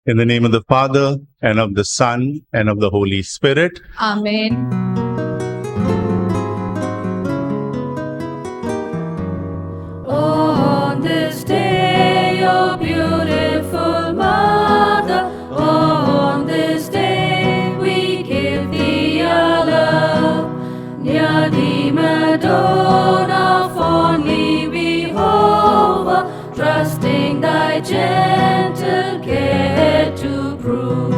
In the name of the Father, and of the Son, and of the Holy Spirit. Amen. On this day, your beautiful mother, on this day we give thee our love. Near thee, Madonna, fondly we hover, trusting thy gentle care to prove.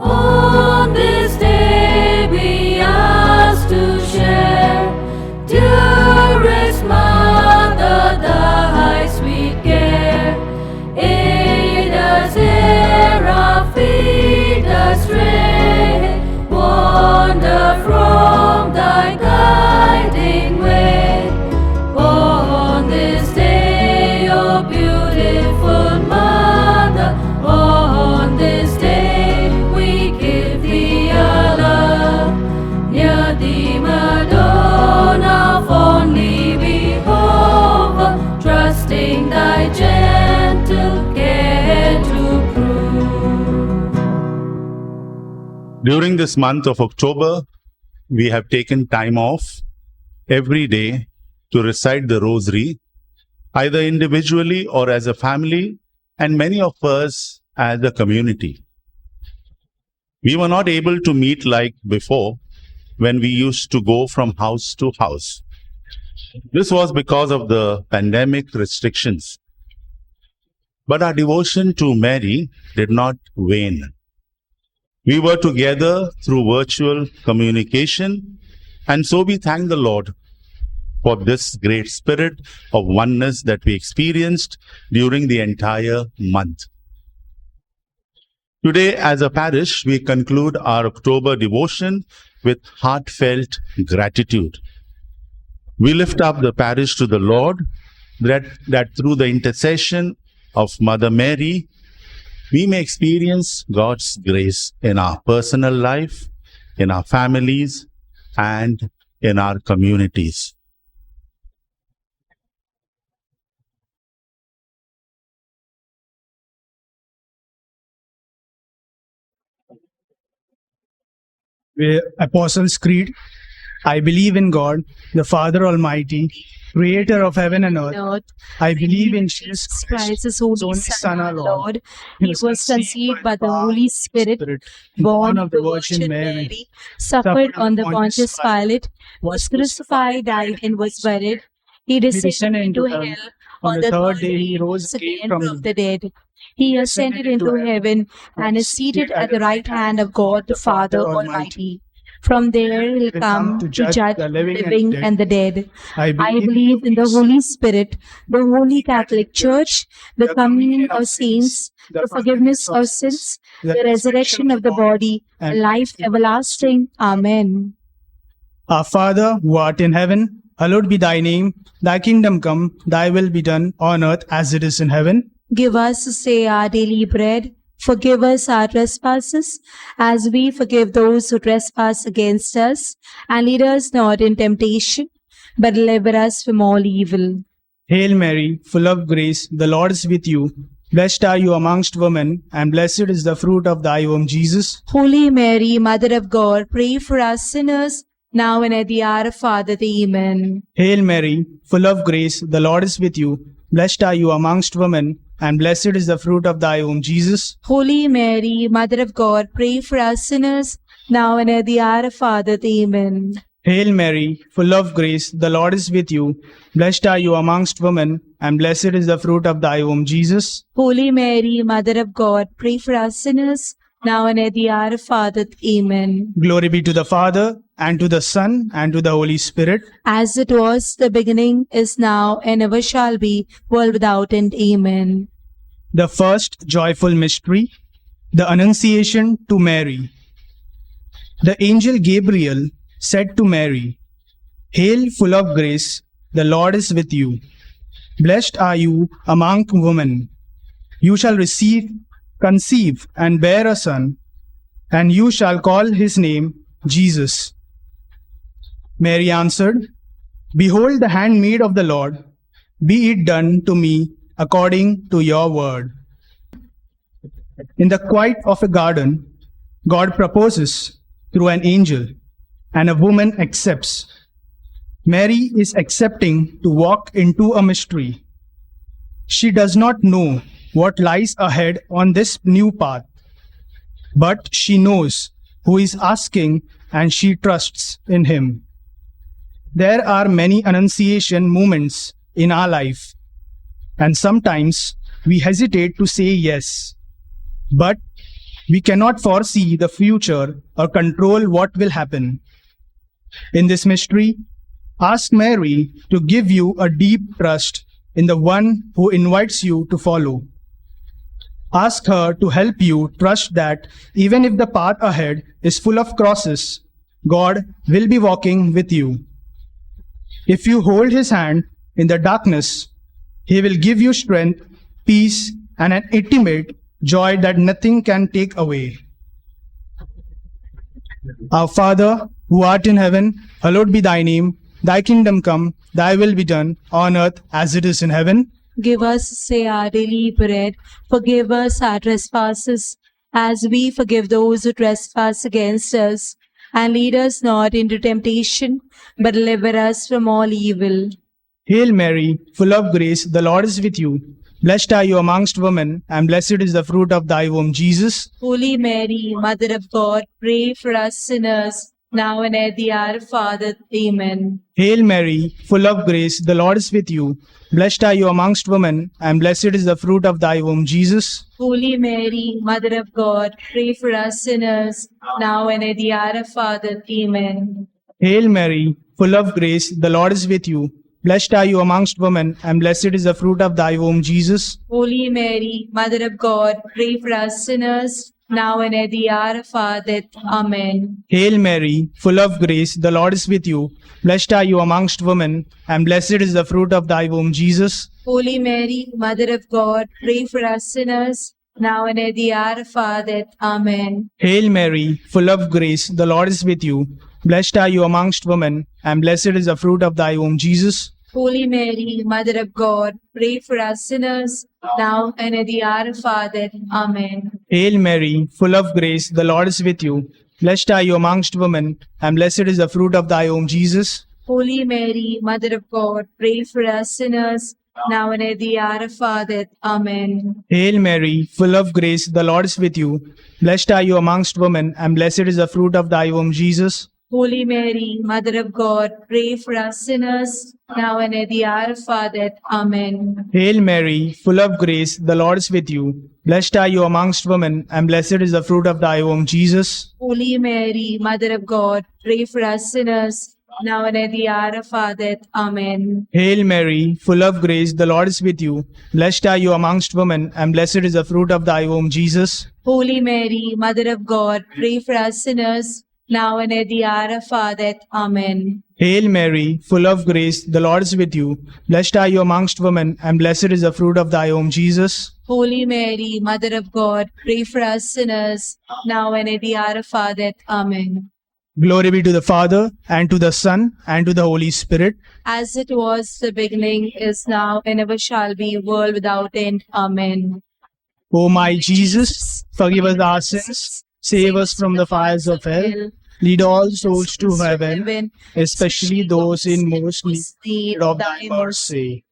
On this day we ask to share, dearest Mother, thy sweet care. Aid us ere our feet astray, wander from thy guiding way. On this day, your beautiful mother, on this day we give thee our love. Near thee, Madonna, fondly we hover, trusting thy gentle care to prove. During this month of October, we have taken time off every day to recite the Rosary, either individually or as a family, and many of us as a community. We were not able to meet like before when we used to go from house to house. This was because of the pandemic restrictions. But our devotion to Mary did not wane. We were together through virtual communication, and so we thank the Lord for this great spirit of oneness that we experienced during the entire month. Today, as a parish, we conclude our October devotion with heartfelt gratitude. We lift up the parish to the Lord, that through the intercession of Mother Mary, we may experience God's grace in our personal life, in our families, and in our communities. Apostles' Creed. I believe in God, the Father Almighty, creator of heaven and earth. Lord, I believe in Jesus Jesus Christ, Christ, his his only Son, our Lord. He was conceived by the Holy Spirit, born of the Virgin Mary, suffered on the Pontius Pilate, was crucified, died, and was buried. He descended into hell. On the third day he rose again from the dead. He ascended into heaven and is seated at the right hand of God the Father Almighty. From there he'll come to judge the living and the dead. I believe in the Holy Spirit, the Holy Catholic Church, the communion of saints, the forgiveness of sins, the resurrection of the body, and life everlasting. Amen. Our Father, who art in heaven, hallowed be thy name. Thy kingdom come, thy will be done on earth as it is in heaven. Give us this day our daily bread. Forgive us our trespasses, as we forgive those who trespass against us. And lead us not in temptation, but deliver us from all evil. Hail Mary, full of grace, the Lord is with you. Blessed are you amongst women, and blessed is the fruit of thy womb, Jesus. Holy Mary, Mother of God, pray for us sinners, now and at the hour of our death. Amen. Hail Mary, full of grace, the Lord is with you. Blessed are you amongst women, and blessed is the fruit of thy womb, Jesus. Holy Mary, Mother of God, pray for us sinners, now and at the hour of our death. Amen. Hail Mary, full of grace, the Lord is with you. Blessed are you amongst women, and blessed is the fruit of thy womb, Jesus. Holy Mary, Mother of God, pray for us sinners, now and at the hour of our death. Amen. Glory be to the Father, and to the Son, and to the Holy Spirit. As it was the beginning, is now, and ever shall be, world without end. Amen. The first joyful mystery, the Annunciation to Mary. The angel Gabriel said to Mary, Hail, full of grace, the Lord is with you. Blessed are you among women. You shall conceive, and bear a son, and you shall call his name Jesus. Mary answered, Behold the handmaid of the Lord, be it done to me according to your word. In the quiet of a garden, God proposes through an angel, and a woman accepts. Mary is accepting to walk into a mystery. She does not know what lies ahead on this new path, but she knows who is asking and she trusts in him. There are many Annunciation moments in our life, and sometimes we hesitate to say yes, but we cannot foresee the future or control what will happen. In this mystery, ask Mary to give you a deep trust in the one who invites you to follow. Ask her to help you trust that even if the path ahead is full of crosses, God will be walking with you. If you hold his hand in the darkness, he will give you strength, peace, and an intimate joy that nothing can take away. Our Father, who art in heaven, hallowed be thy name. Thy kingdom come, thy will be done, on earth as it is in heaven. Give us this day our daily bread. Forgive us our trespasses, as we forgive those who trespass against us. And lead us not into temptation, but deliver us from all evil. Hail Mary, full of grace, the Lord is with you. Blessed are you amongst women, and blessed is the fruit of thy womb, Jesus. Holy Mary, Mother of God, pray for us sinners, now and at the hour of our death. Amen. Hail Mary, full of grace, the Lord is with you. Blessed are you amongst women, and blessed is the fruit of thy womb, Jesus. Holy Mary, Mother of God, pray for us sinners, now and at the hour of our death. Amen. Hail Mary, full of grace, the Lord is with you. Blessed are you amongst women, and blessed is the fruit of thy womb, Jesus. Holy Mary, Mother of God, pray for us sinners, now and at the hour of our death. Amen. Hail Mary, full of grace, the Lord is with you. Blessed are you amongst women, and blessed is the fruit of thy womb, Jesus. Holy Mary, Mother of God, pray for us sinners, now and at the hour of our death. Amen. Hail Mary, full of grace, the Lord is with you. Blessed are you amongst women, and blessed is the fruit of thy womb, Jesus. Holy Mary, Mother of God, pray for us sinners, now and at the hour of our death. Amen. Hail Mary, full of grace, the Lord is with you. Blessed are you amongst women, and blessed is the fruit of thy womb, Jesus. Holy Mary, Mother of God, pray for us sinners, now and at the hour of our death. Amen. Hail Mary, full of grace, the Lord is with you. Blessed are you amongst women, and blessed is the fruit of thy womb, Jesus. Holy Mary, Mother of God, pray for us sinners, now and at the hour of our death. Amen. Hail Mary, full of grace, the Lord is with you. Blessed are you amongst women, and blessed is the fruit of thy womb, Jesus. Holy Mary, Mother of God, pray for us sinners, now and at the hour of our death. Amen. Hail Mary, full of grace, the Lord is with you. Blessed are you amongst women, and blessed is the fruit of thy womb, Jesus. Holy Mary, Mother of God, pray for us sinners, now and at the hour of our death. Amen. Hail Mary, full of grace, the Lord is with you. Blessed are you amongst women, and blessed is the fruit of thy womb, Jesus. Holy Mary, Mother of God, pray for us sinners, now and at the hour of our death. Amen. Glory be to the Father, and to the Son, and to the Holy Spirit. As it was the beginning, is now, and ever shall be, world without end. Amen. O my Jesus, forgive us our sins, save us from the fires of hell, lead all souls to heaven, especially those in most need of thy mercy.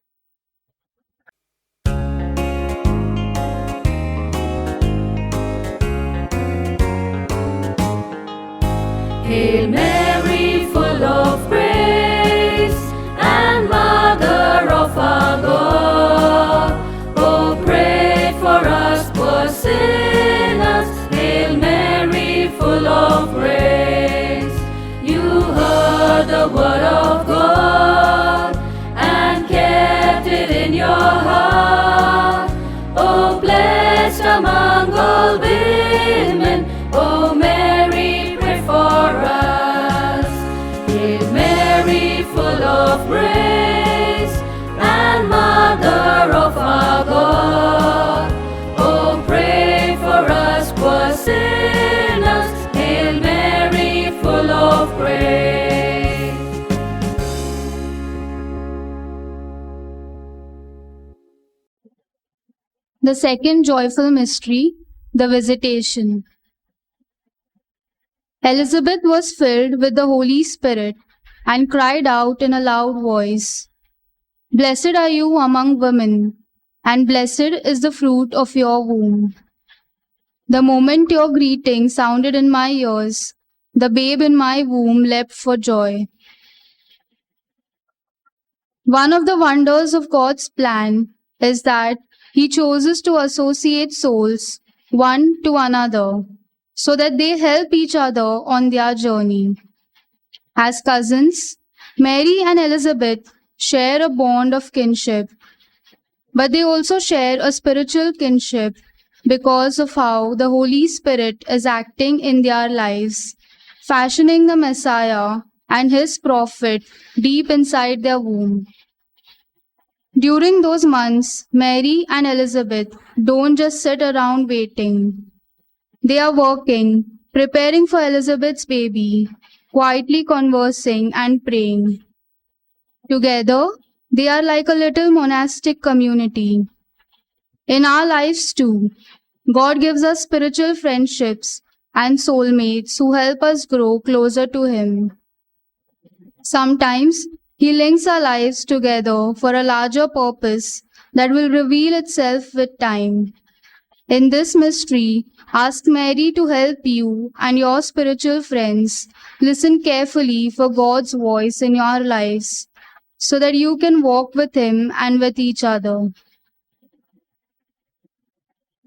Hail Mary, full of grace, and Mother of our God, oh pray for us poor sinners. Hail Mary, full of grace, you heard the word of God and kept it in your heart. Oh blessed among all women, oh Mary, pray for us. Hail Mary, full of grace, and Mother of our God, oh pray for us poor sinners. Hail Mary, full of grace. The second joyful mystery, The Visitation. Elizabeth was filled with the Holy Spirit and cried out in a loud voice, "Blessed are you among women, and blessed is the fruit of your womb. The moment your greeting sounded in my ears, the babe in my womb leapt for joy." One of the wonders of God's plan is that He chooses to associate souls one to another so that they help each other on their journey. As cousins, Mary and Elizabeth share a bond of kinship, but they also share a spiritual kinship because of how the Holy Spirit is acting in their lives, fashioning the Messiah and His prophet deep inside their womb. During those months, Mary and Elizabeth don't just sit around waiting. They are working, preparing for Elizabeth's baby, quietly conversing and praying. Together, they are like a little monastic community. In our lives too, God gives us spiritual friendships and soulmates who help us grow closer to Him. Sometimes He links our lives together for a larger purpose that will reveal itself with time. In this mystery, ask Mary to help you and your spiritual friends listen carefully for God's voice in your lives so that you can walk with Him and with each other.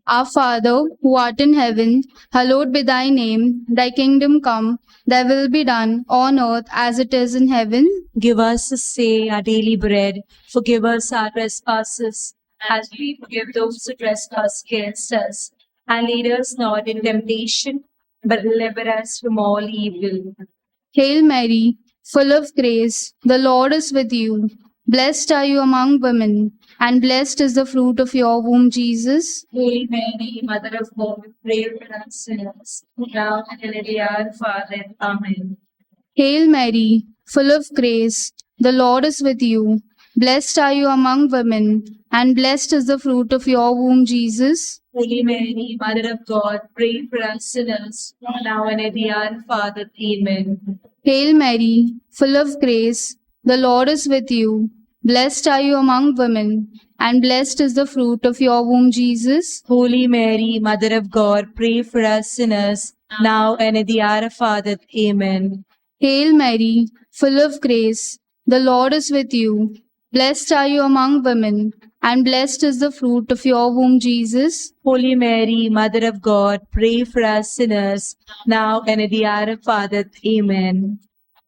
Our Father, who art in heaven, hallowed be thy name. Thy kingdom come, thy will be done on earth as it is in heaven. Give us this day our daily bread. Forgive us our trespasses, as we forgive those who trespass against us. And lead us not in temptation, but deliver us from all evil. Hail Mary, full of grace, the Lord is with you. Blessed are you among women, and blessed is the fruit of your womb, Jesus. Holy Mary, Mother of God, pray for us sinners, now and at the hour of our death. Amen. Hail Mary, full of grace, the Lord is with you. Blessed are you among women, and blessed is the fruit of your womb, Jesus. Holy Mary, Mother of God, pray for us sinners, now and at the hour of our death. Amen. Hail Mary, full of grace, the Lord is with you. Blessed are you among women, and blessed is the fruit of your womb, Jesus. Holy Mary, Mother of God, pray for us sinners, now and at the hour of our death. Amen. Hail Mary, full of grace, the Lord is with you. Blessed are you among women, and blessed is the fruit of your womb, Jesus. Holy Mary, Mother of God, pray for us sinners, now and at the hour of our death. Amen.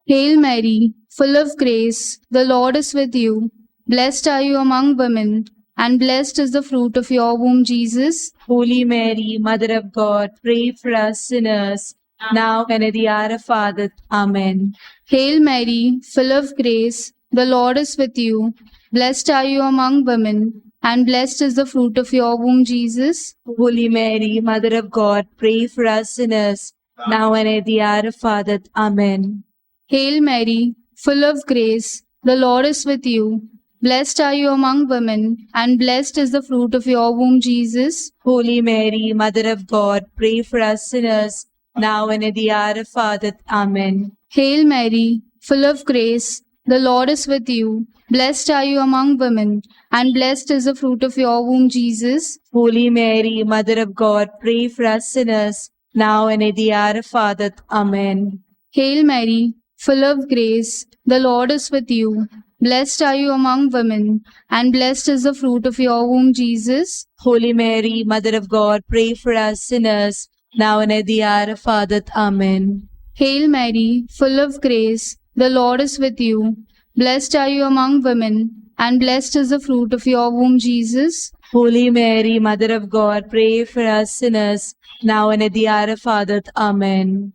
Hail Mary, full of grace, the Lord is with you. Blessed are you among women, and blessed is the fruit of your womb, Jesus. Holy Mary, Mother of God, pray for us sinners, now and at the hour of our death. Amen. Hail Mary, full of grace, the Lord is with you. Blessed are you among women, and blessed is the fruit of your womb, Jesus. Holy Mary, Mother of God, pray for us sinners, now and at the hour of our death. Amen. Hail Mary, full of grace, the Lord is with you. Blessed are you among women, and blessed is the fruit of your womb, Jesus. Holy Mary, Mother of God, pray for us sinners, now and at the hour of our death. Amen. Hail Mary, full of grace, the Lord is with you. Blessed are you among women, and blessed is the fruit of your womb, Jesus. Holy Mary, Mother of God, pray for us sinners, now and at the hour of our death. Amen. Hail Mary, full of grace, the Lord is with you. Blessed are you among women, and blessed is the fruit of your womb, Jesus. Holy Mary, Mother of God, pray for us sinners, now and at the hour of our death. Amen. Hail Mary, full of grace, the Lord is with you. Blessed are you among women, and blessed is the fruit of your womb, Jesus. Holy Mary, Mother of God, pray for us sinners, now and at the hour of our death. Amen.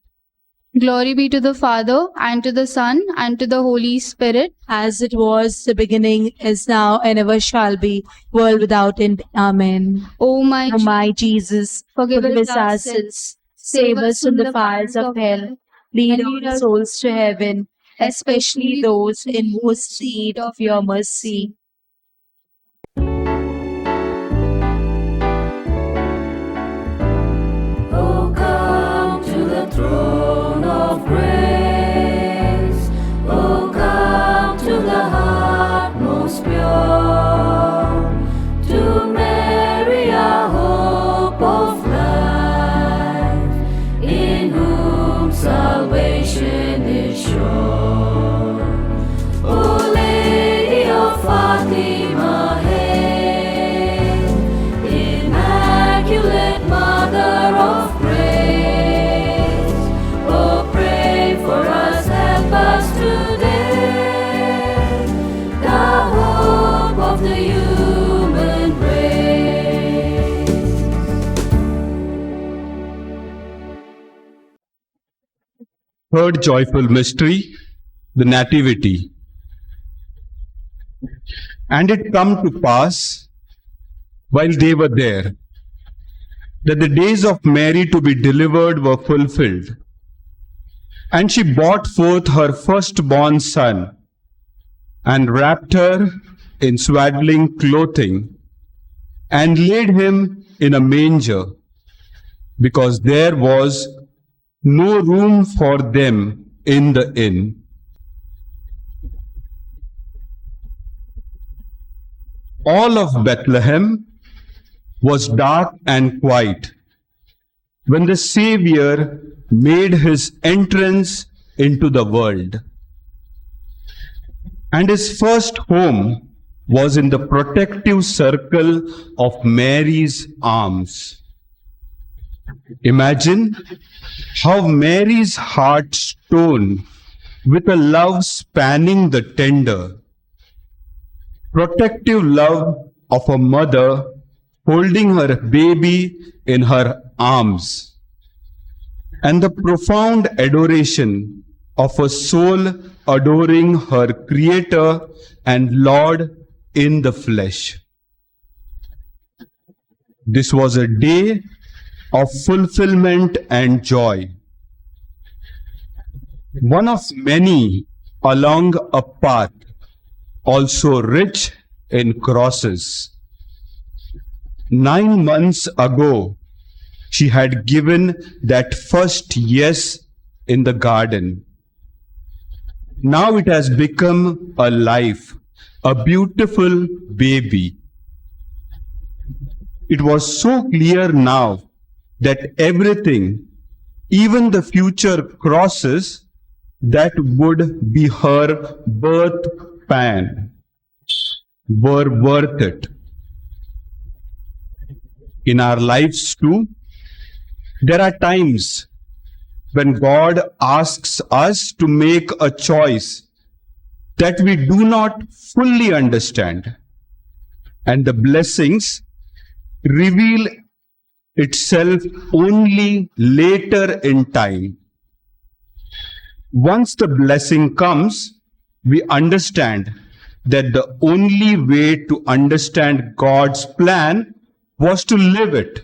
Glory be to the Father, and to the Son, and to the Holy Spirit. As it was the beginning, is now, and ever shall be, world without end. Amen. O my, O my Jesus, forgive forgive us us our sins, save us from the fires of hell, lead all souls to heaven, especially those in most need of your mercy. Third joyful mystery, the Nativity. And it come to pass, while they were there, that the days of Mary to be delivered were fulfilled. And she brought forth her firstborn son, and wrapped her in swaddling clothing, and laid him in a manger, because there was no room for them in the inn. All of Bethlehem was dark and quiet when the Savior made his entrance into the world. And his first home was in the protective circle of Mary's arms. Imagine how Mary's heart shone with a love spanning the tender, protective love of a mother holding her baby in her arms, and the profound adoration of a soul adoring her Creator and Lord in the flesh. This was a day of fulfillment and joy, one of many along a path also rich in crosses. 9 months ago, she had given that first yes in the garden. Now it has become a life, a beautiful baby. It was so clear now that everything, even the future crosses, that would be her birth pan, were worth it. In our lives too, there are times when God asks us to make a choice that we do not fully understand, and the blessings reveal itself only later in time. Once the blessing comes, we understand that the only way to understand God's plan was to live it.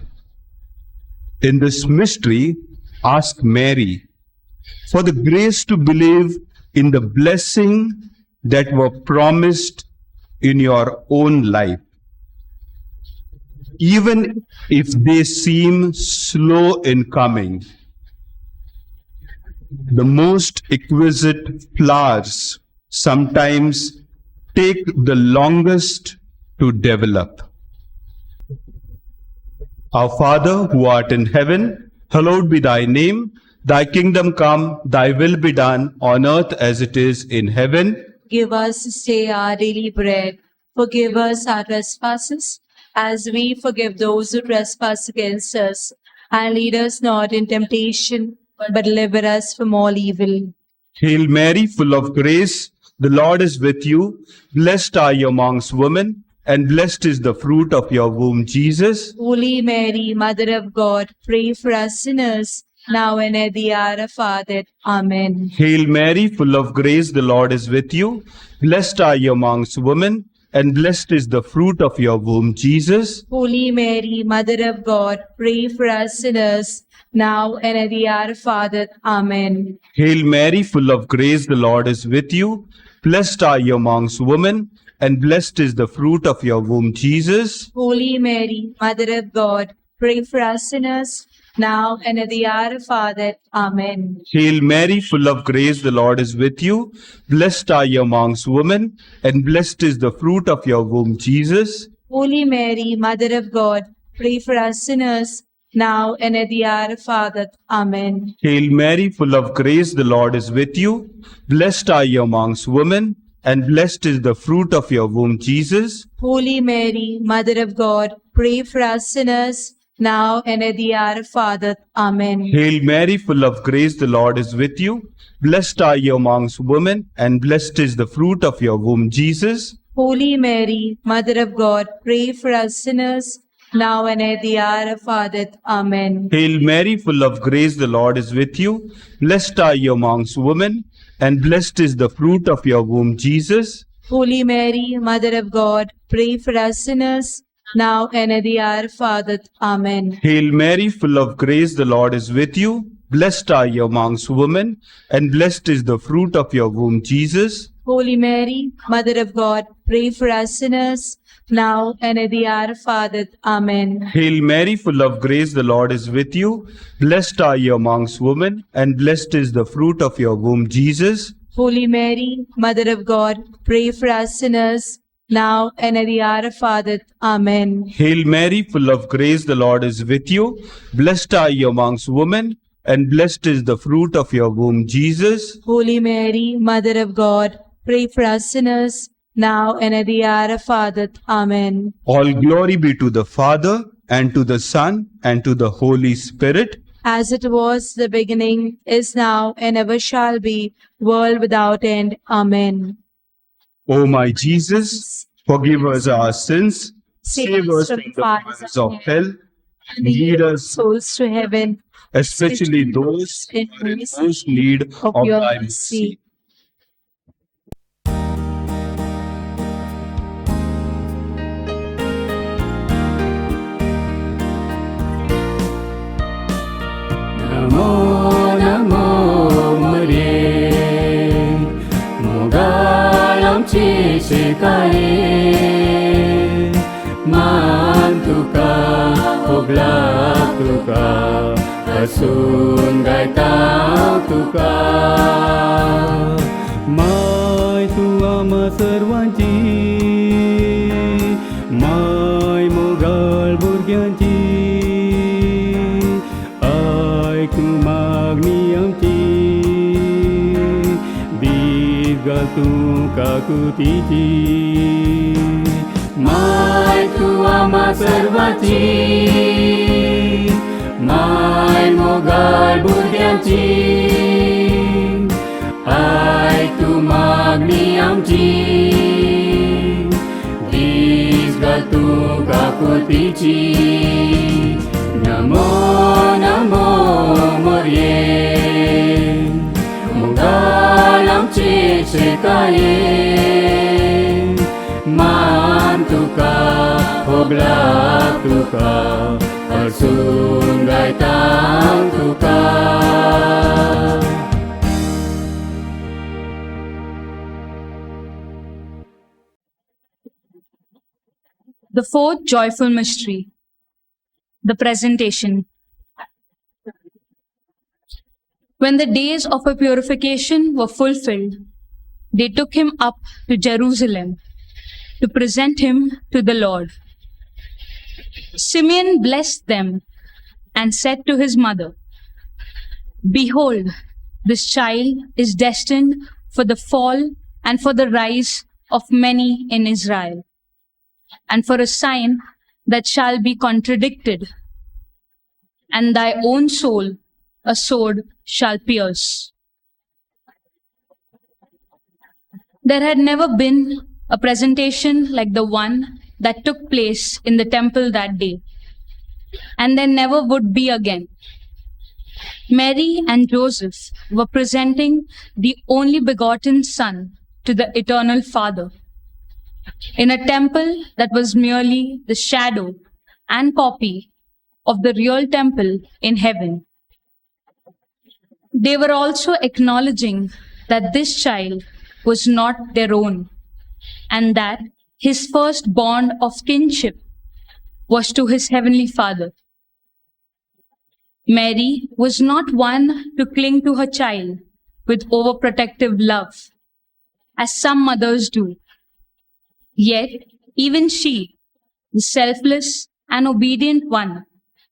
In this mystery, ask Mary for the grace to believe in the blessing that were promised in your own life, even if they seem slow in coming. The most exquisite flowers sometimes take the longest to develop. Our Father, who art in heaven, hallowed be thy name. Thy kingdom come, thy will be done on earth as it is in heaven. Give us this day our daily bread. Forgive us our trespasses, as we forgive those who trespass against us. And lead us not in temptation, but deliver us from all evil. Hail Mary, full of grace, the Lord is with you. Blessed are you amongst women, and blessed is the fruit of your womb, Jesus. Holy Mary, Mother of God, pray for us sinners, now and at the hour of our death. Amen. Hail Mary, full of grace, the Lord is with you. Blessed are you amongst women, and blessed is the fruit of your womb, Jesus. Holy Mary, Mother of God, pray for us sinners, now and at the hour of our death. Amen. Hail Mary, full of grace, the Lord is with you. Blessed are you amongst women, and blessed is the fruit of your womb, Jesus. Holy Mary, Mother of God, pray for us sinners, now and at the hour of our death. Amen. Hail Mary, full of grace, the Lord is with you. Blessed are you amongst women, and blessed is the fruit of your womb, Jesus. Holy Mary, Mother of God, pray for us sinners, now and at the hour of our death. Amen. Hail Mary, full of grace, the Lord is with you. Blessed are you amongst women, and blessed is the fruit of your womb, Jesus. Holy Mary, Mother of God, pray for us sinners, now and at the hour of our death. Amen. Hail Mary, full of grace, the Lord is with you. Blessed are you amongst women, and blessed is the fruit of your womb, Jesus. Holy Mary, Mother of God, pray for us sinners, now and at the hour of our death. Amen. Hail Mary, full of grace, the Lord is with you. Blessed are you amongst women, and blessed is the fruit of your womb, Jesus. Holy Mary, Mother of God, pray for us sinners, now and at the hour of our death. Amen. Hail Mary, full of grace, the Lord is with you. Blessed are you amongst women, and blessed is the fruit of your womb, Jesus. Holy Mary, Mother of God, pray for us sinners, now and at the hour of our death. Amen. Hail Mary, full of grace, the Lord is with you. Blessed are you amongst women, and blessed is the fruit of your womb, Jesus. Holy Mary, Mother of God, pray for us sinners, now and at the hour of our death. Amen. Hail Mary, full of grace, the Lord is with you. Blessed are you amongst women, and blessed is the fruit of your womb, Jesus. Holy Mary, Mother of God, pray for us sinners, now and at the hour of our death. Amen. All glory be to the Father, and to the Son, and to the Holy Spirit. As it was the beginning, is now, and ever shall be, world without end. Amen. O my Jesus, forgive us our sins, save us from the fires of hell, And lead us, souls to heaven, especially those who are in most need of your thy mercy. mercy. Namo Namo Maria, Mogalam Chisikae, Mantuka, Oblatuka, Asun Gaitau Tuka, Mai Tuama Sarvanci, Mai Mogal Burgianci. Tu kaku tiji, mai tu ama sarvaci, mai mogal budyanci, ai tu magni amci, disgal tu kaku tiji, namo namo morie, mogalam Chisikae, Mantuka, Oblatuka, Asun Gaitang Tuka. The fourth joyful mystery, the presentation. When the days of her purification were fulfilled, they took him up to Jerusalem to present him to the Lord. Simeon blessed them and said to his mother, "Behold, this child is destined for the fall and for the rise of many in Israel, and for a sign that shall be contradicted, and thy own soul a sword shall pierce." There had never been a presentation like the one that took place in the temple that day, and there never would be again. Mary and Joseph were presenting the only begotten Son to the Eternal Father in a temple that was merely the shadow and copy of the real temple in heaven. They were also acknowledging that this child was not their own, and that his first bond of kinship was to his heavenly Father. Mary was not one to cling to her child with overprotective love, as some mothers do. Yet, even she, the selfless and obedient one,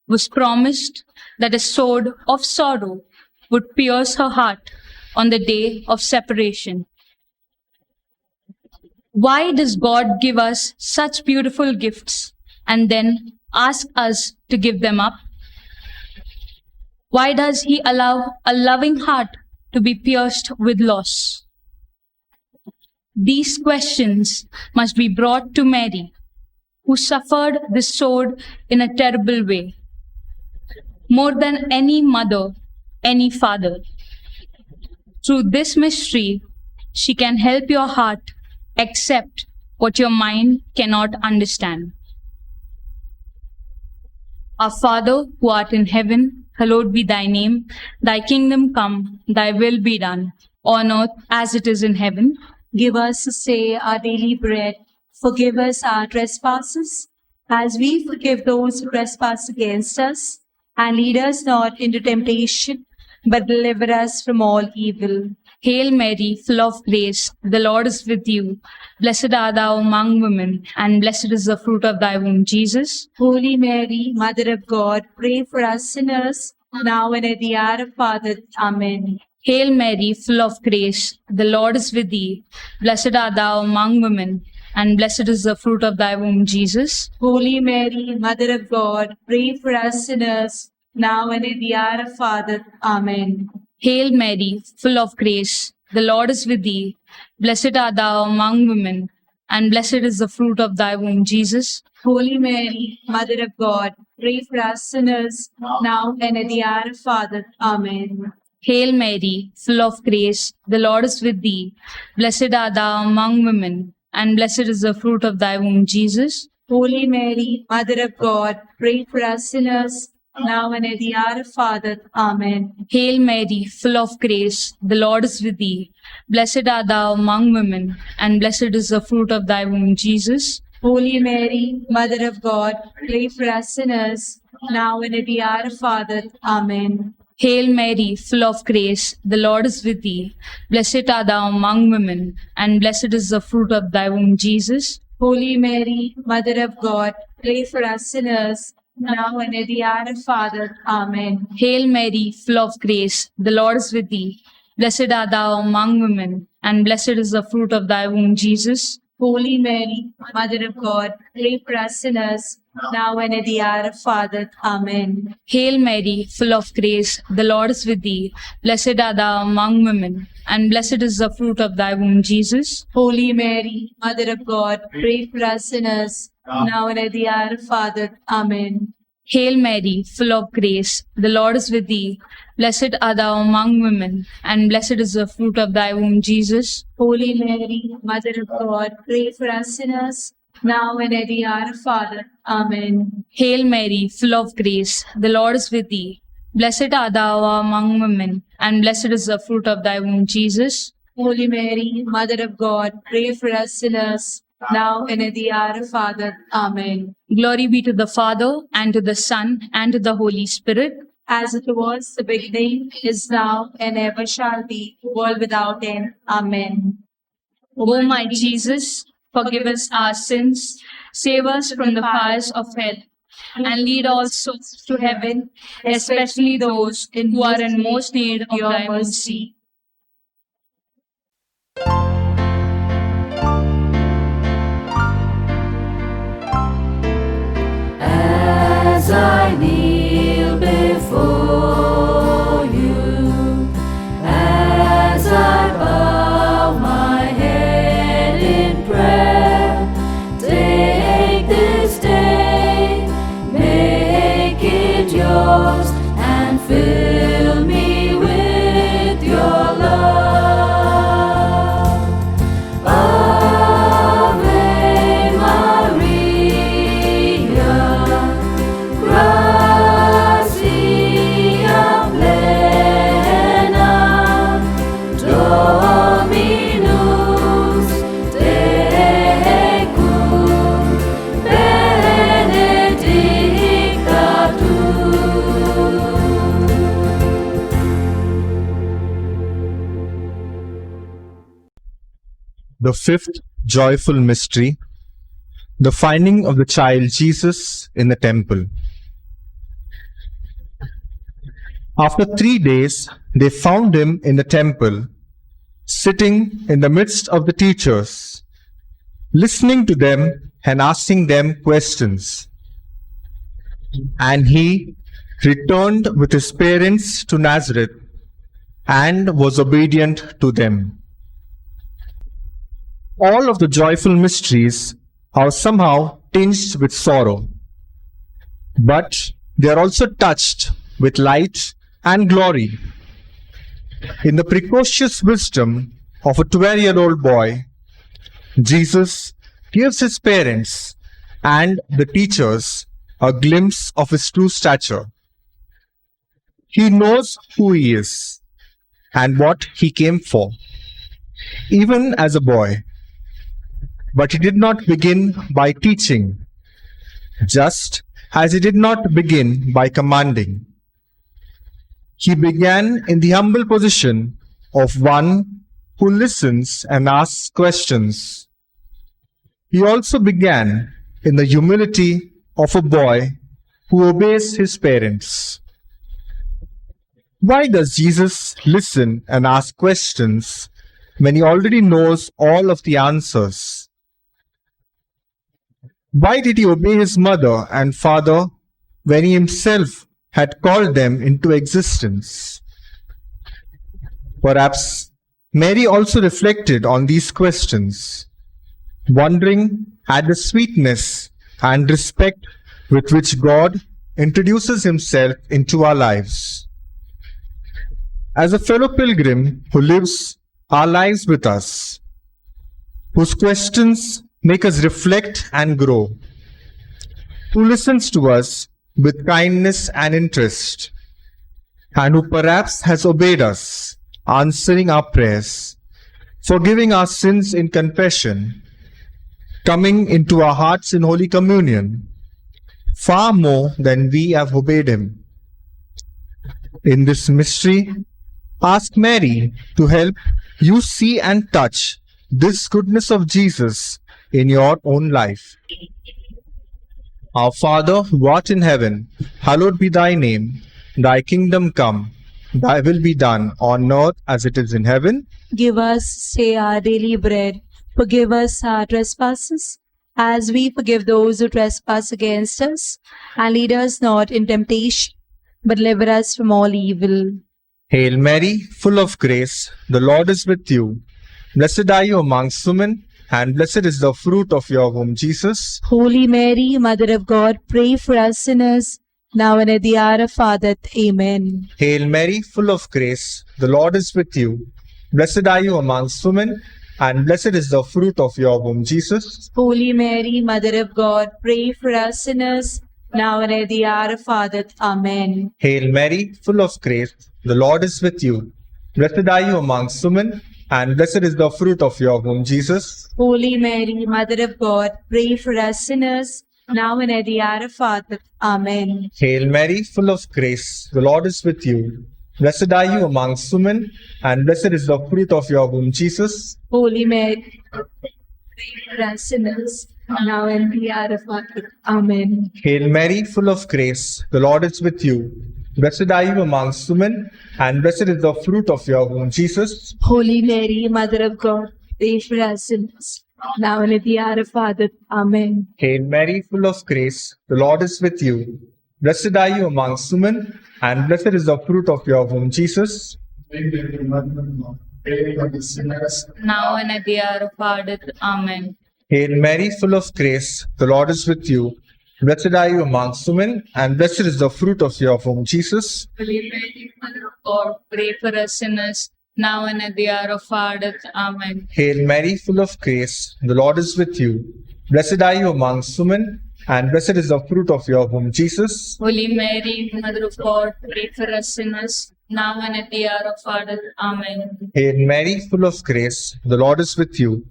was promised that a sword of sorrow would pierce her heart on the day of separation. Why does God give us such beautiful gifts and then ask us to give them up? Why does He allow a loving heart to be pierced with loss? These questions must be brought to Mary, who suffered the sword in a terrible way. More than any mother, any father. Through this mystery, she can help your heart accept what your mind cannot understand. Our Father, who art in heaven, hallowed be thy name. Thy kingdom come, thy will be done, on earth as it is in heaven. Give us this day our daily bread. Forgive us our trespasses, as we forgive those who trespass against us. And lead us not into temptation, but deliver us from all evil. Hail Mary, full of grace, the Lord is with you. Blessed art thou among women, and blessed is the fruit of thy womb, Jesus. Holy Mary, Mother of God, pray for us sinners, now and at the hour of our death. Amen. Hail Mary, full of grace, the Lord is with thee. Blessed art thou among women, and blessed is the fruit of thy womb, Jesus. Holy Mary, Mother of God, pray for us sinners, now and at the hour of our death. Amen. Hail Mary, full of grace, the Lord is with thee. Blessed art thou among women, and blessed is the fruit of thy womb, Jesus. Holy Mary, Mother of God, pray for us sinners, now and at the hour of our death. Amen. Hail Mary, full of grace, the Lord is with thee. Blessed art thou among women, and blessed is the fruit of thy womb, Jesus. Holy Mary, Mother of God, pray for us sinners, now and at the hour of our death. Amen. Hail Mary, full of grace, the Lord is with thee. Blessed art thou among women, and blessed is the fruit of thy womb, Jesus. Holy Mary, Mother of God, pray for us sinners, now and at the hour of our death. Amen. Hail Mary, full of grace, the Lord is with thee. Blessed art thou among women, and blessed is the fruit of thy womb, Jesus. Holy Mary, Mother of God, pray for us sinners, now and at the hour of our death. Amen. Hail Mary, full of grace, the Lord is with thee. Blessed art thou among women, and blessed is the fruit of thy womb, Jesus. Holy Mary, Mother of God, pray for us sinners, now and at the hour of our death. Amen. Hail Mary, full of grace, the Lord is with thee. Blessed art thou among women, and blessed is the fruit of thy womb, Jesus. Holy Mary, Mother of God, pray for us sinners, now and at the hour of our death. Amen. Hail Mary, full of grace, the Lord is with thee. Blessed art thou among women, and blessed is the fruit of thy womb, Jesus. Holy Mary, Mother of God, pray for us sinners, now and at the hour of our death. Amen. Hail Mary, full of grace, the Lord is with thee. Blessed art thou among women, and blessed is the fruit of thy womb, Jesus. Holy Mary, Mother of God, pray for us sinners, now and at the hour of our death. Amen. Glory be to the Father, and to the Son, and to the Holy Spirit. As it was the beginning, is now, and ever shall be, world without end. Amen. O my Jesus, forgive us our sins, save us from the fires of hell, and lead all souls to heaven, especially those who are in most need of thy mercy. As I kneel before you, as I bow my head in prayer, take this day, make it yours, and fill me with your love. Ave Maria, gratia plena, Dominus tecum, benedicta tu. The fifth joyful mystery, the finding of the child Jesus in the temple. After 3 days, they found him in the temple, sitting in the midst of the teachers, listening to them and asking them questions. And he returned with his parents to Nazareth and was obedient to them. All of the joyful mysteries are somehow tinged with sorrow, but they are also touched with light and glory. In the precocious wisdom of a 12-year-old boy, Jesus gives his parents and the teachers a glimpse of his true stature. He knows who he is and what he came for, even as a boy. But he did not begin by teaching, just as he did not begin by commanding. He began in the humble position of one who listens and asks questions. He also began in the humility of a boy who obeys his parents. Why does Jesus listen and ask questions when he already knows all of the answers? Why did he obey his mother and father when he himself had called them into existence? Perhaps Mary also reflected on these questions, wondering at the sweetness and respect with which God introduces himself into our lives. As a fellow pilgrim who lives our lives with us, whose questions make us reflect and grow, who listens to us with kindness and interest, and who perhaps has obeyed us, answering our prayers, forgiving our sins in confession, coming into our hearts in Holy Communion, far more than we have obeyed him. In this mystery, ask Mary to help you see and touch this goodness of Jesus in your own life. Our Father, who art in heaven, hallowed be thy name. Thy kingdom come, thy will be done on earth as it is in heaven. Give us, say, our daily bread. Forgive us our trespasses, as we forgive those who trespass against us. And lead us not in temptation, but deliver us from all evil. Hail Mary, full of grace, the Lord is with you. Blessed are you amongst women, and blessed is the fruit of your womb, Jesus. Holy Mary, Mother of God, pray for us sinners, now and at the hour of our death. Amen. Hail Mary, full of grace, the Lord is with you. Blessed are you amongst women, and blessed is the fruit of your womb, Jesus. Holy Mary, Mother of God, pray for us sinners, now and at the hour of our death. Amen. Hail Mary, full of grace, the Lord is with you. Blessed are you amongst women, and blessed is the fruit of your womb, Jesus. Holy Mary, Mother of God, pray for us sinners, now and at the hour of our death. Amen. Hail Mary, full of grace, the Lord is with you. Blessed are you amongst women, and blessed is the fruit of your womb, Jesus. Holy Mary, pray for us sinners, now and at the hour of our death. Amen. Hail Mary, full of grace, the Lord is with you. Blessed are you amongst women, and blessed is the fruit of your womb, Jesus. Holy Mary, Mother of God, pray for us sinners, now and at the hour of our death. Amen. Hail Mary, full of grace, the Lord is with you. Blessed are you amongst women, and blessed is the fruit of your womb, Jesus. Now and at the hour of our death. Amen. Hail Mary, full of grace, the Lord is with you. Blessed are you amongst women, and blessed is the fruit of your womb, Jesus. Holy Mary, Mother of God, pray for us sinners, now and at the hour of our death. Amen. Hail Mary, full of grace, the Lord is with you. Blessed are you amongst women, and blessed is the fruit of your womb, Jesus. Holy Mary, Mother of God, pray for us sinners, now and at the hour of our death. Amen. Hail Mary, full of grace, the Lord is with you.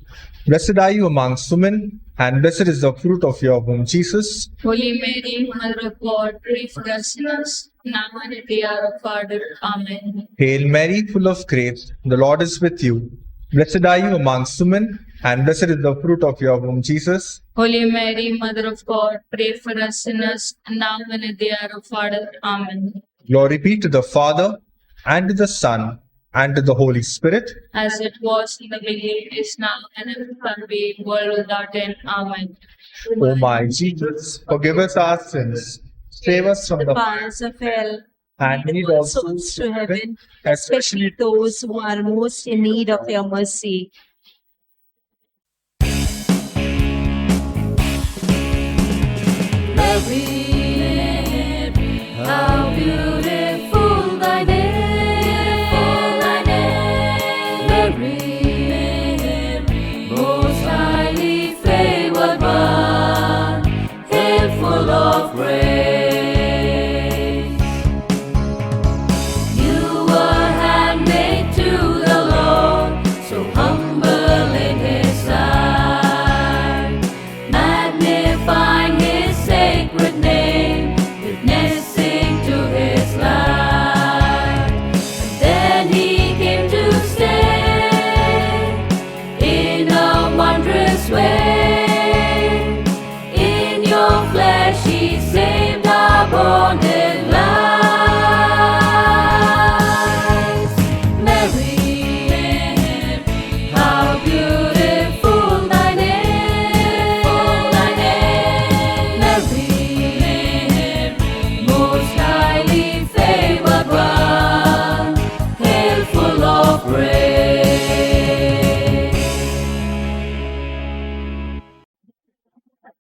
Blessed are you amongst women, and blessed is the fruit of your womb, Jesus. Holy Mary, Mother of God, pray for us sinners, now and at the hour of our death. Amen. Hail Mary, full of grace, the Lord is with you. Blessed are you amongst women, and blessed is the fruit of your womb, Jesus. Holy Mary, Mother of God, pray for us sinners, now and at the hour of our death. Amen. Glory be to the Father, and to the Son, and to the Holy Spirit. As it was in the beginning, is now, and ever shall be, world without end. Amen. O my Jesus, forgive us our sins, save us from the Powers of hell, and lead all souls to heaven, especially those who are most in need of your mercy.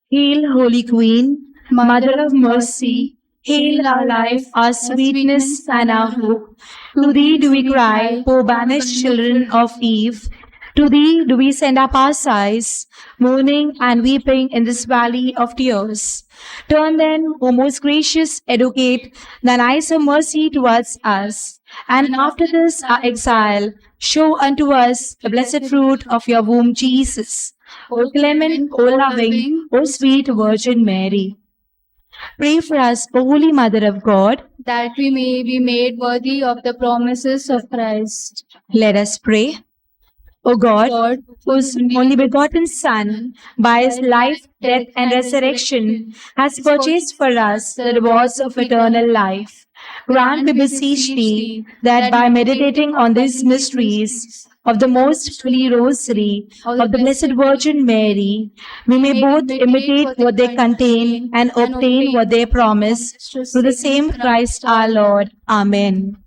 Hail, Holy Queen, Mother of Mercy. Hail our life, our sweetness, and our hope. To thee do we cry, poor banished children of Eve. To thee do we send up our sighs, mourning and weeping in this valley of tears. Turn then, O most gracious Advocate, thine eyes of mercy towards us, and after this our exile, show unto us the blessed fruit of your womb, Jesus. O clement, O loving, O sweet Virgin Mary. Pray for us, O Holy Mother of God. that we may be made worthy of the promises of Christ. Let us pray. O God, God, whose only begotten Son, by his life, death, and resurrection, has purchased for us the rewards of eternal life, grant, we beseech thee, that by meditating on these mysteries of the most holy rosary of the Blessed Virgin Mary, we may both imitate what they contain and obtain what they promise, through the same Christ our Lord. Amen.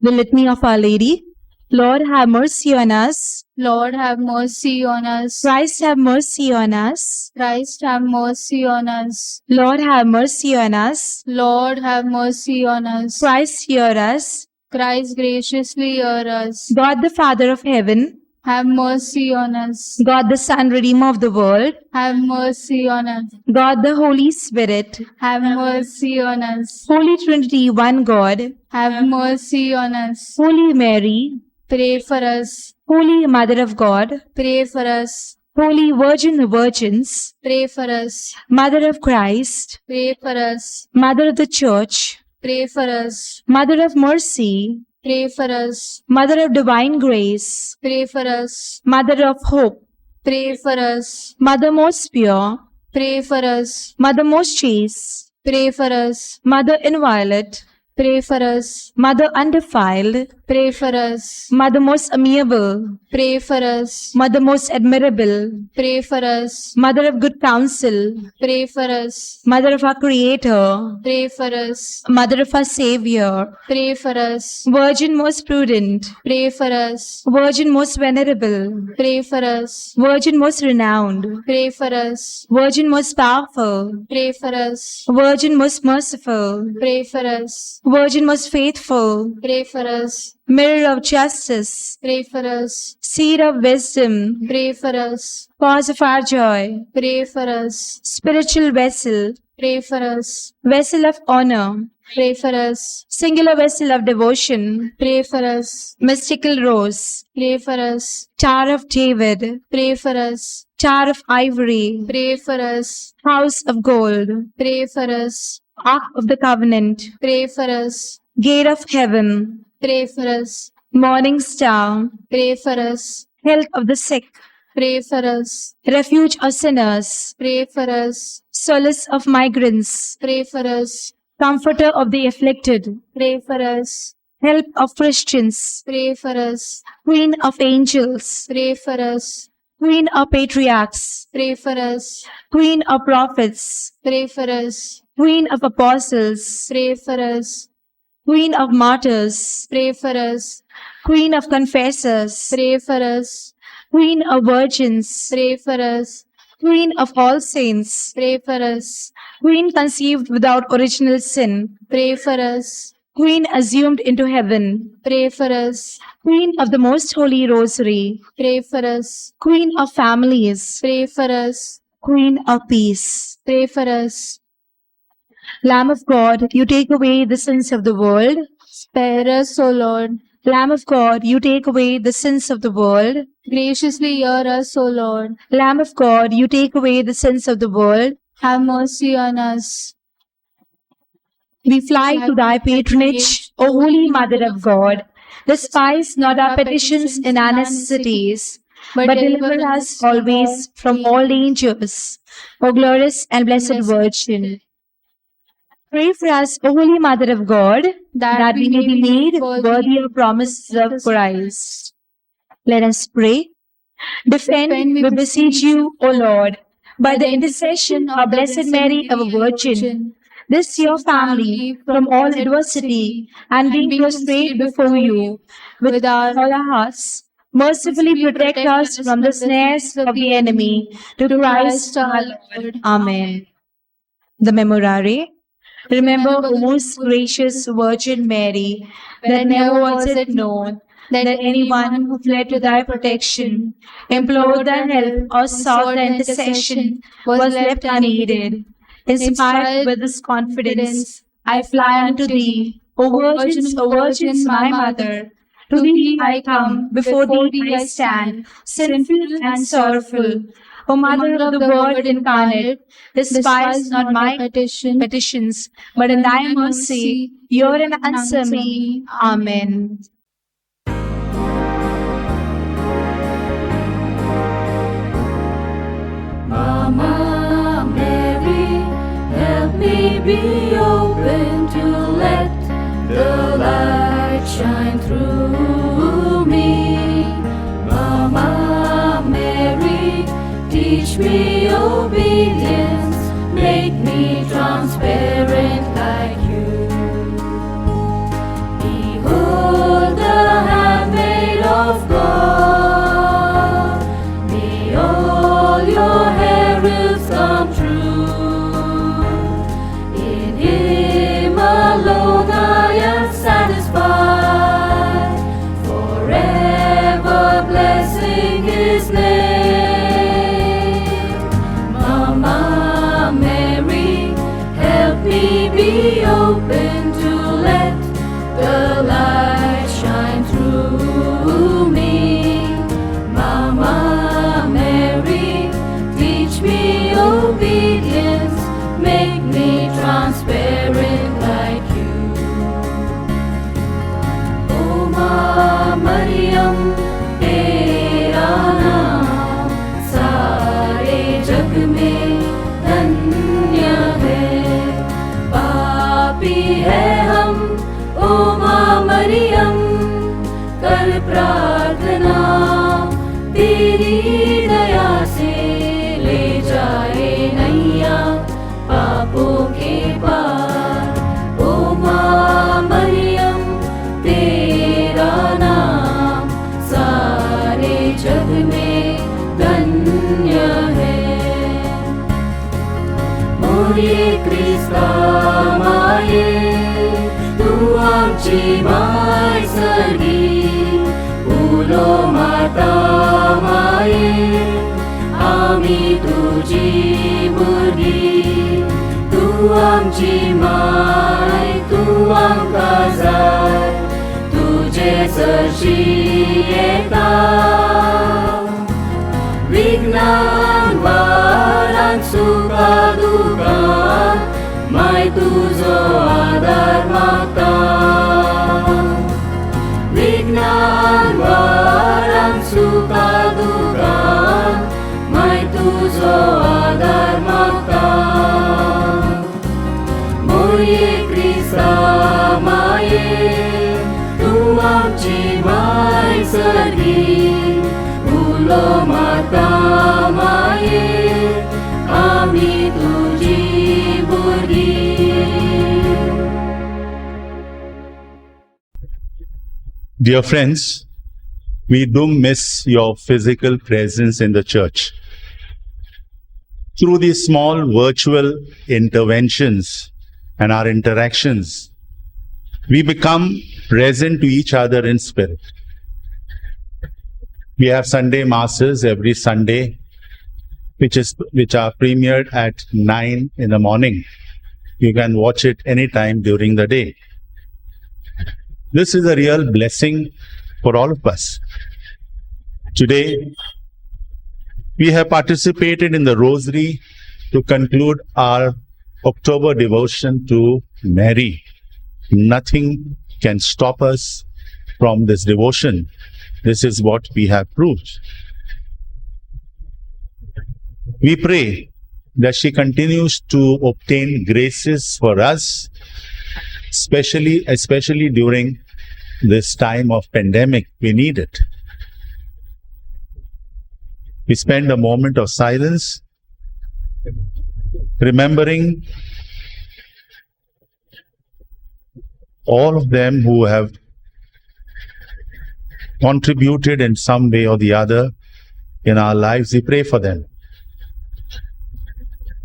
The Litany of Our Lady. Lord, have mercy on us. Lord, have mercy on us. Christ, have mercy on us. Christ, have mercy on us. Lord, have mercy on us. Lord, have mercy on us. Christ, hear us. Christ, graciously hear us. God, the Father of heaven, Have mercy on us. God, the Son, Redeemer of the world, Have mercy on us. God, the Holy Spirit, Have mercy on us. Holy Trinity, one God, Have mercy on us. Holy Mary, Pray for us. Holy Mother of God, Pray for us. Holy Virgin of Virgins, Pray for us. Mother of Christ, Pray for us. Mother of the Church, Pray for us. Mother of Mercy, Pray for us. Mother of Divine Grace, Pray for us. Mother of Hope, Pray for us. Mother most pure, Pray for us. Mother most chaste, Pray for us. Mother inviolate, Pray for us. Mother undefiled, Pray for us. Mother most amiable, Pray for us. Mother most admirable, Pray for us. Mother of good counsel, Pray for us. Mother of our Creator, Pray for us. Mother of our Savior, Pray for us. Virgin most prudent, Pray for us. Virgin most venerable, Pray for us. Virgin most renowned, Pray for us. Virgin most powerful, Pray for us. Virgin most merciful, Pray for us. Virgin most faithful, Pray for us. Mirror of justice, Pray for us. Seed of wisdom, Pray for us. cause of our joy, Pray for us. spiritual vessel, Pray for us. vessel of honor, Pray for us. singular vessel of devotion, Pray for us. mystical rose, Pray for us. Tower of David, Pray for us. Tower of ivory, Pray for us. house of gold, Pray for us. Ark of the covenant, Pray for us. gate of heaven, Pray for us. morning star, Pray for us. health of the sick, Pray for us. refuge of sinners, Pray for us. solace of migrants, Pray for us. comforter of the afflicted, Pray for us. help of Christians, Pray for us. queen of angels, Pray for us. queen of patriarchs, Pray for us. queen of prophets, Pray for us. queen of apostles, Pray for us. queen of martyrs, Pray for us. queen of confessors, Pray for us. queen of virgins, Pray for us. queen of all saints, Pray for us. queen conceived without original sin, Pray for us. queen assumed into heaven, Pray for us. queen of the most holy rosary, Pray for us. queen of families, Pray for us. queen of peace. Pray for us. Lamb of God, you take away the sins of the world. Spare us, O Lord. Lamb of God, you take away the sins of the world. Graciously hear us, O Lord. Lamb of God, you take away the sins of the world. Have mercy on us. We fly to thy patronage, O Holy Mother of God. Despise not our petitions in our necessities, but deliver us always from all dangers, O glorious and blessed Virgin. Pray for us, O Holy Mother of God, that we may be made worthy of promises of Christ. Let us pray. Defend, we beseech you, O Lord, by the intercession of Blessed Mary, our Virgin, this your family from all adversity, and being prostrate before you with all our hearts, Mercifully protect us from the snares of the enemy. Through Christ our Lord. Amen. The Memorare. Remember, O most gracious Virgin Mary, that never was it known that anyone who fled to thy protection, implored thy help, or sought thy intercession was left unaided. Inspired with this confidence, I fly unto thee, O Virgins, my mother. To thee I come, before thee I stand, sinful and sorrowful. O Mother of the Word incarnate, despise not my petitions, but in thy mercy, hear and answer me. Amen. Mama Mary, help me be open to let the light shine through me. Mama Mary, teach me obedience, make me transparent like you. Behold the handmaid of God, may all your heralds come true. In Him alone I am satisfied, forever blessing His name. Mama Mary, help me be open to let the light shine through me. Mama Mary, teach me obedience, make me transparent like you. O माँ मरियम, तेरा नाम सारे जग में धन्य है। पापी है हम, ओ माँ मरियम, कर प्रार्थना तेरी दया से ले जाए नैया पापों के पार। ओ माँ मरियम, तेरा नाम सारे जग में धन्य है। मोरे क्रिस्ता माये, तू आमची माय सर्गी, उलो माता माये, आमी तुझी भुरगी। तू आमची माय, तू आमका जाय, तुझे सरशी येता। विघ्नान वारान सुखा दुखान, माय तुझो आदार मागता। विघ्नान वारान सुखा दुखान, माय तुझो आदार मागता। मोये क्रिस्ता माये, तू आमची माय सर्गी, उलो माता माये, आमी तुझी भुरगी। Dear friends, we do miss your physical presence in the church. Through these small virtual interventions and our interactions, we become present to each other in spirit. We have Sunday masses every Sunday, which are premiered at 9 in the morning. You can watch it anytime during the day. This is a real blessing for all of us. Today, we have participated in the Rosary to conclude our October devotion to Mary. Nothing can stop us from this devotion. This is what we have proved. We pray that she continues to obtain graces for us, especially during this time of pandemic. We need it. We spend a moment of silence, remembering all of them who have contributed in some way or the other in our lives, we pray for them.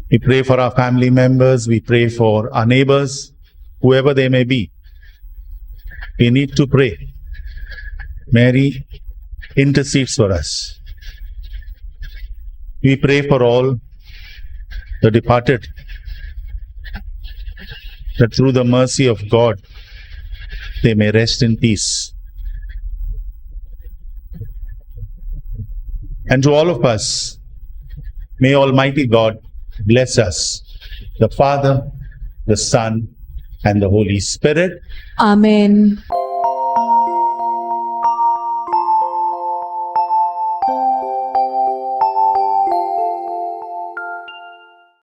We pray for our family members, we pray for our neighbors, whoever they may be. We need to pray. Mary intercedes for us. We pray for all the departed, that through the mercy of God, they may rest in peace. And to all of us, may Almighty God bless us, the Father, the Son, and the Holy Spirit. Amen.